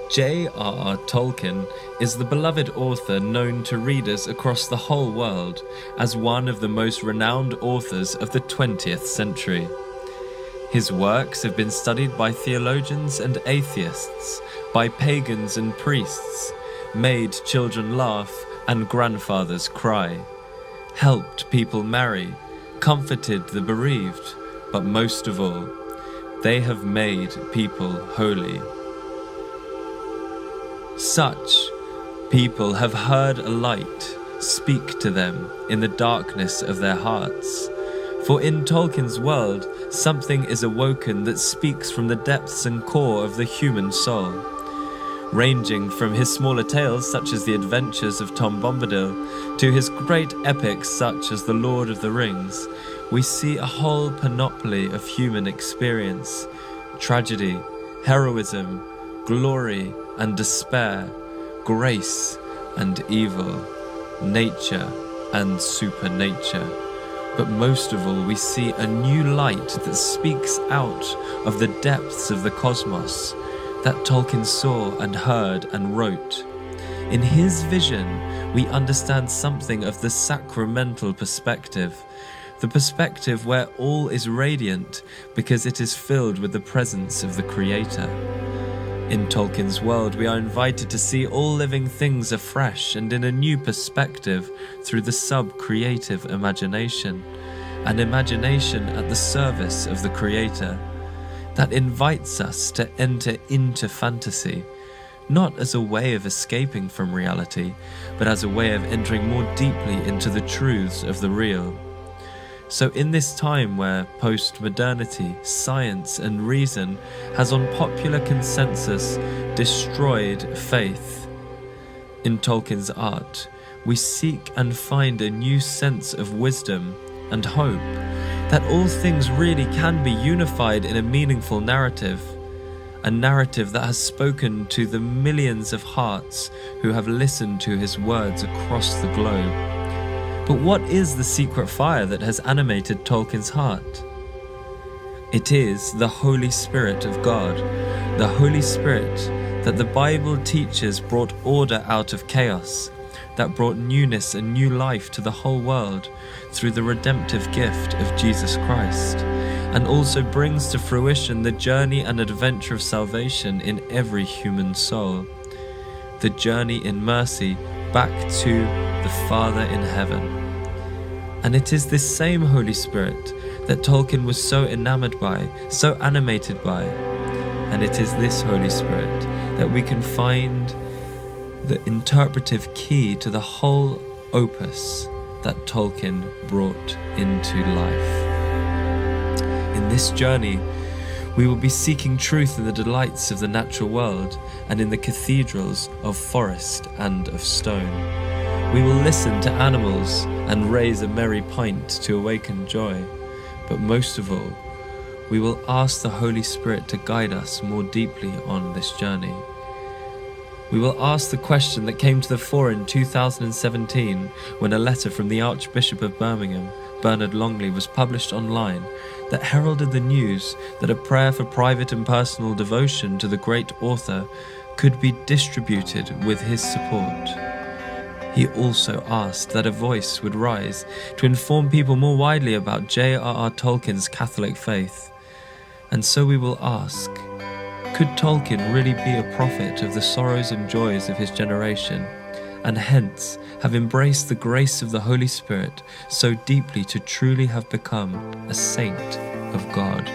J.R.R. Tolkien is the beloved author known to readers across the whole world as one of the most renowned authors of the 20th century. His works have been studied by theologians and atheists, by pagans and priests, made children laugh and grandfathers cry, helped people marry, comforted the bereaved, but most of all, they have made people holy. Such people have heard a light speak to them in the darkness of their hearts. For in Tolkien's world, something is awoken that speaks from the depths and core of the human soul. Ranging from his smaller tales such as The Adventures of Tom Bombadil to his great epics such as The Lord of the Rings, we see a whole panoply of human experience, tragedy, heroism, glory and despair, grace and evil, nature and supernature. But most of all, we see a new light that speaks out of the depths of the cosmos that Tolkien saw and heard and wrote. In his vision, we understand something of the sacramental perspective, the perspective where all is radiant because it is filled with the presence of the Creator. In Tolkien's world, we are invited to see all living things afresh and in a new perspective through the sub-creative imagination, an imagination at the service of the Creator that invites us to enter into fantasy, not as a way of escaping from reality, but as a way of entering more deeply into the truths of the real. So in this time where post-modernity, science and reason has on popular consensus destroyed faith, in Tolkien's art, we seek and find a new sense of wisdom and hope that all things really can be unified in a meaningful narrative, a narrative that has spoken to the millions of hearts who have listened to his words across the globe. But what is the secret fire that has animated Tolkien's heart? It is the Holy Spirit of God, the Holy Spirit that the Bible teaches brought order out of chaos, that brought newness and new life to the whole world through the redemptive gift of Jesus Christ, and also brings to fruition the journey and adventure of salvation in every human soul, the journey in mercy back to the Father in heaven. And it is this same Holy Spirit that Tolkien was so enamored by, so animated by, and it is this Holy Spirit that we can find the interpretive key to the whole opus that Tolkien brought into life. In this journey, we will be seeking truth in the delights of the natural world and in the cathedrals of forest and of stone. We will listen to animals and raise a merry pint to awaken joy. But most of all, we will ask the Holy Spirit to guide us more deeply on this journey. We will ask the question that came to the fore in 2017 when a letter from the Archbishop of Birmingham, Bernard Longley, was published online that heralded the news that a prayer for private and personal devotion to the great author could be distributed with his support. He also asked that a voice would rise to inform people more widely about J.R.R. Tolkien's Catholic faith. And so we will ask, could Tolkien really be a prophet of the sorrows and joys of his generation, and hence have embraced the grace of the Holy Spirit so deeply to truly have become a saint of God?